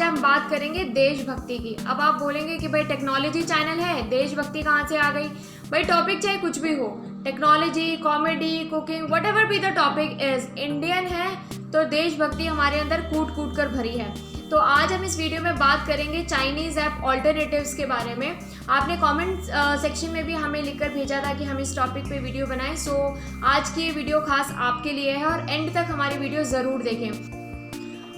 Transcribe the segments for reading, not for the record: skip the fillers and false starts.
आज हम बात करेंगे देशभक्ति की। अब आप बोलेंगे कि भाई टेक्नोलॉजी चैनल है, देशभक्ति कहाँ से आ गई? भाई टॉपिक चाहे कुछ भी हो, technology, comedy, cooking, what ever be the topic is, Indian है तो देशभक्ति हमारे अंदर कूट कूट कर भरी है। तो आज हम इस वीडियो में बात करेंगे चाइनीज़ ऐप ऑल्टरनेटिव्स के बारे में। आपने कमेंट सेक्शन में भी हमें लिखकर भेजा था कि हम इस टॉपिक पे वीडियो बनाएं, सो आज की वीडियो खास आपके लिए है और एंड तक हमारी वीडियो ज़रूर देखें।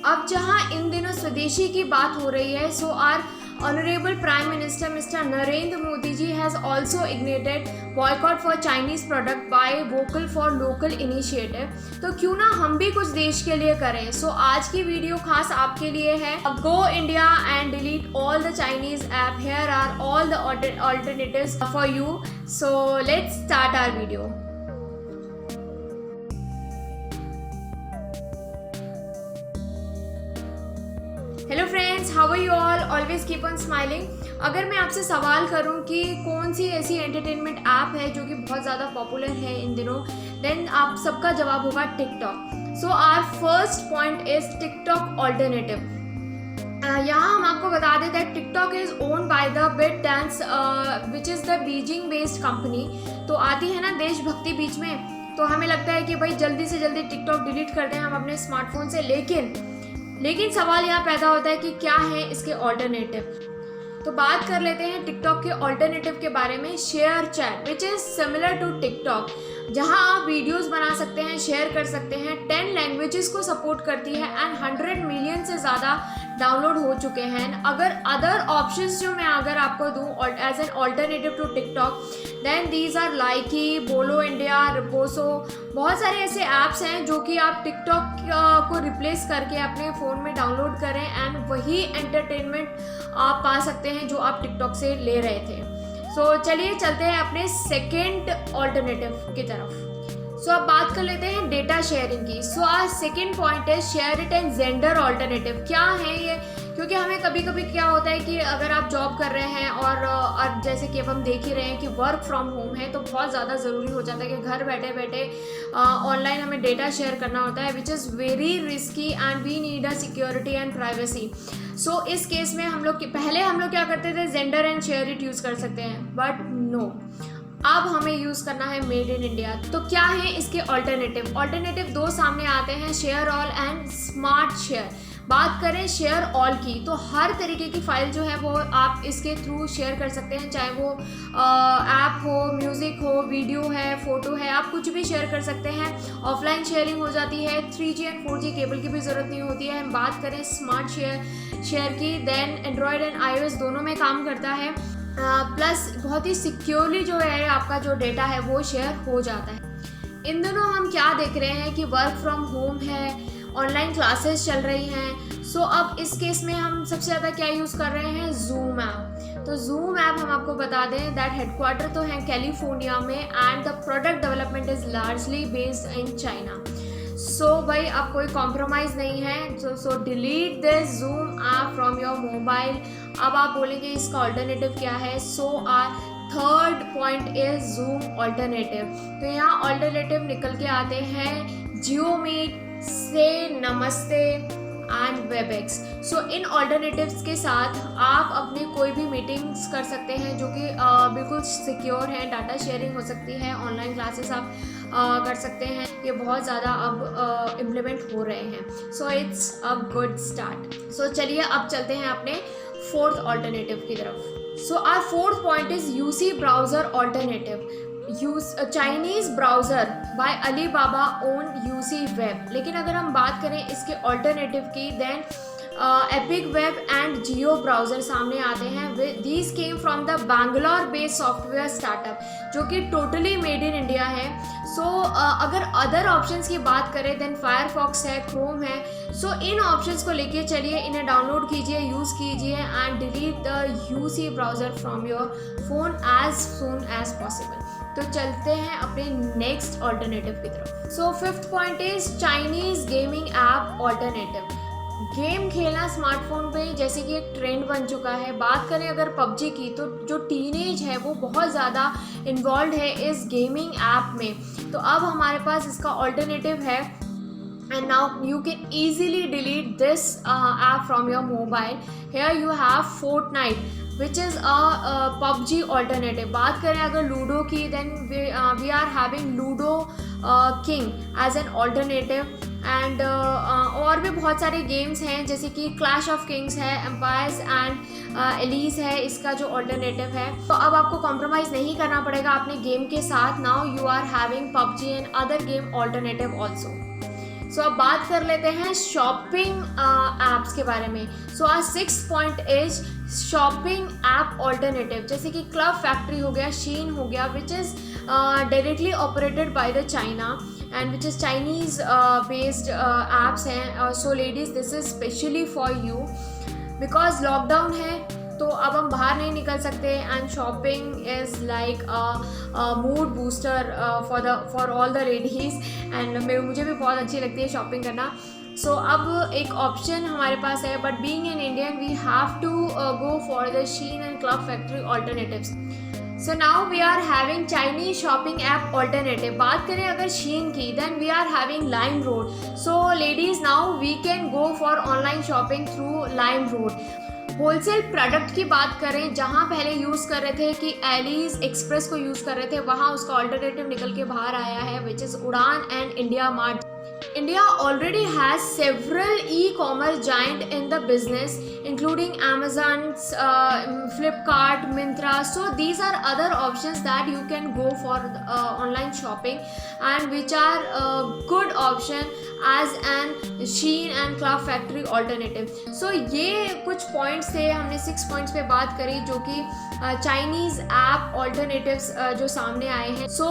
अब जहां इन दिनों स्वदेशी की बात हो रही है, so our honourable prime minister mister Narendra Modi ji has also ignited boycott for Chinese product by vocal for local initiative. तो क्यों ना हम भी कुछ देश के लिए करें। सो आज की वीडियो खास आपके लिए है। Go India and delete all the Chinese app, here are all the alternatives for you. So let's start our video. Hello friends, how are you all? Always keep on smiling. अगर मैं आपसे सवाल करूं कि कौन सी ऐसी एंटरटेनमेंट ऐप है जो कि बहुत ज़्यादा पॉपुलर है इन दिनों, देन आप सबका जवाब होगा TikTok. So our first point is TikTok alternative. यहाँ हम आपको बता दें that TikTok is owned by the ByteDance which is the Beijing based company. तो आती है ना देशभक्ति बीच में, तो हमें लगता है कि भाई जल्दी से जल्दी टिकटॉक डिलीट कर दें हम अपने स्मार्टफोन से। लेकिन सवाल यहाँ पैदा होता है कि क्या है इसके ऑल्टरनेटिव। तो बात कर लेते हैं टिकटॉक के ऑल्टरनेटिव के बारे में। ShareChat which is similar to TikTok, जहां आप वीडियोस बना सकते हैं, शेयर कर सकते हैं। 10 लैंग्वेजेस को सपोर्ट करती है एंड 100 मिलियन से ज़्यादा डाउनलोड हो चुके हैं। अगर अदर ऑप्शंस जो मैं अगर आपको दूं as an alternative to TikTok, then these are Likee, Bolo India, रिपोसो। बहुत सारे ऐसे ऐप्स हैं जो कि आप टिकटॉक को रिप्लेस करके अपने फ़ोन में डाउनलोड करें एंड वही एंटरटेनमेंट आप पा सकते हैं जो आप टिकटॉक से ले रहे थे। सो चलिए चलते हैं अपने सेकेंड ऑल्टरनेटिव की तरफ। सो अब बात कर लेते हैं डेटा शेयरिंग की। सो आज सेकेंड पॉइंट है share it and gender alternative. क्या है ये? क्योंकि हमें कभी कभी क्या होता है कि अगर आप जॉब कर रहे हैं और जैसे कि अब हम देख ही रहे हैं कि वर्क फ्रॉम होम है, तो बहुत ज़्यादा ज़रूरी हो जाता है कि घर बैठे बैठे ऑनलाइन हमें डेटा शेयर करना होता है, which is very risky and we need a security and privacy. So इस केस में हम लोग क्या करते थे, Xender and SHAREit use कर सकते हैं, बट नो, अब हमें यूज़ करना है मेड इन इंडिया। तो क्या है इसके ऑल्टरनेटिव दो सामने आते हैं, share all and smart share. बात करें शेयर ऑल की, तो हर तरीके की फाइल जो है वो आप इसके थ्रू शेयर कर सकते हैं, चाहे वो ऐप हो, म्यूज़िक हो, वीडियो है, फ़ोटो है, आप कुछ भी शेयर कर सकते हैं। ऑफलाइन शेयरिंग हो जाती है, 3G एंड 4G केबल की भी ज़रूरत नहीं होती है। हम बात करें स्मार्ट शेयर की, देन एंड्रॉयड एंड iOS दोनों में काम करता है। प्लस बहुत ही सिक्योरली जो है आपका जो डेटा है वो शेयर हो जाता है। इन दोनों हम क्या देख रहे हैं कि वर्क फ्रॉम होम है, ऑनलाइन क्लासेस चल रही हैं। सो अब इस केस में हम सबसे ज़्यादा क्या यूज़ कर रहे हैं, जूम ऐप। तो जूम ऐप हम आपको बता दें दैट हेडक्वार्टर तो है कैलिफोर्निया में and the product development is largely based in China. So भाई अब कोई कॉम्प्रोमाइज़ नहीं है। So delete this Zoom app from your mobile. अब आप बोलेंगे इसका ऑल्टरनेटिव क्या है। So our third point is Zoom alternative. तो यहाँ ऑल्टरनेटिव निकल के आते हैं जियो मीट, से नमस्ते and Webex. So in alternatives के साथ आप अपनी कोई भी मीटिंग्स कर सकते हैं जो कि बिल्कुल सिक्योर है, डाटा शेयरिंग हो सकती है, ऑनलाइन क्लासेस आप कर सकते हैं। ये बहुत ज़्यादा अब इम्प्लीमेंट हो रहे हैं। So it's a good start. So चलिए अब चलते हैं अपने फोर्थ ऑल्टरनेटिव की तरफ। So our fourth point is UC browser alternative. Chinese browser by Alibaba own UC web. लेकिन अगर हम बात करें इसके ऑल्टरनेटिव की, then Epic web and Jio browser सामने आते हैं। These came from the Bangalore based software startup जो कि टोटली मेड इन इंडिया है। सो अगर अदर ऑप्शंस की बात करें, देन फायरफॉक्स है, क्रोम है। सो इन ऑप्शंस को लेके चलिए, इन्हें डाउनलोड कीजिए, यूज़ कीजिए and delete the UC browser from your phone as soon as possible. तो चलते हैं अपने नेक्स्ट ऑल्टरनेटिव की तरफ। So fifth point is Chinese gaming app alternative. Game खेलना स्मार्टफोन पे जैसे कि एक ट्रेंड बन चुका है। बात करें अगर पबजी की, तो जो टीनेज है वो बहुत ज़्यादा इन्वॉल्व है इस गेमिंग ऐप में। तो अब हमारे पास इसका ऑल्टरनेटिव है and now you can easily delete this app from your mobile. Here you have Fortnite, which is a PUBG alternative. बात करें अगर लूडो की, then we are having Ludo King as an alternative. And और भी बहुत सारे games हैं जैसे कि क्लैश ऑफ किंग्स है, एम्पायर्स एंड एलीज है इसका जो ऑल्टरनेटिव है. तो अब आपको कॉम्प्रोमाइज़ नहीं करना पड़ेगा अपने गेम के साथ. Now you are having PUBG and other game alternative also. So अब बात कर लेते हैं शॉपिंग ऐप्स के बारे में. सो आज 6 point is shopping app alternative, जैसे कि क्लब फैक्ट्री हो गया, शीन हो गया, which is directly operated by the China and which is Chinese based apps हैं. So ladies, this is specially for you because lockdown है तो अब हम बाहर नहीं निकल सकते and shopping is like mood booster for all the ladies and मुझे भी बहुत अच्छी लगती है शॉपिंग करना. सो अब एक ऑप्शन हमारे पास है, but being an Indian we have to go for the Shein and Club Factory alternatives. So now we are having Chinese shopping app alternative. बात करें अगर शीन की, then we are having LimeRoad. So ladies, now we can go for online shopping through LimeRoad. Wholesale product की बात करें, जहां पहले use कर रहे थे कि एलीज एक्सप्रेस को यूज़ कर रहे थे, वहां उसका ऑल्टरनेटिव निकल के बाहर आया है, विच इज़ उड़ान and India mart. India already has several e-commerce giant in the business, including Amazon, Flipkart, Myntra. So these are other options that you can go for online shopping, and which are good option as an Shein and Club Factory alternative. So ये कुछ points थे, हमने 6 points पे बात करी जो कि Chinese app alternatives जो सामने आए हैं. So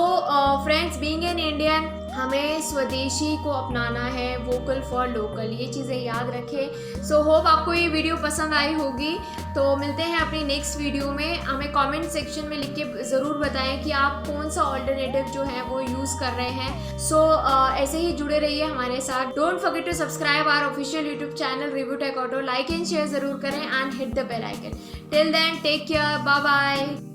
friends, being an Indian, हमें स्वदेशी को अपनाना है, वोकल फॉर लोकल, ये चीज़ें याद रखें. सो होप आपको ये वीडियो पसंद आई होगी. तो मिलते हैं अपनी नेक्स्ट वीडियो में. हमें कमेंट सेक्शन में लिख के ज़रूर बताएं कि आप कौन सा ऑल्टरनेटिव जो है वो यूज़ कर रहे हैं. सो ऐसे ही जुड़े रहिए हमारे साथ. Don't forget to subscribe our official YouTube channel review tech auto. Like and share ज़रूर करें and hit the bell icon. Till then, take care, bye bye.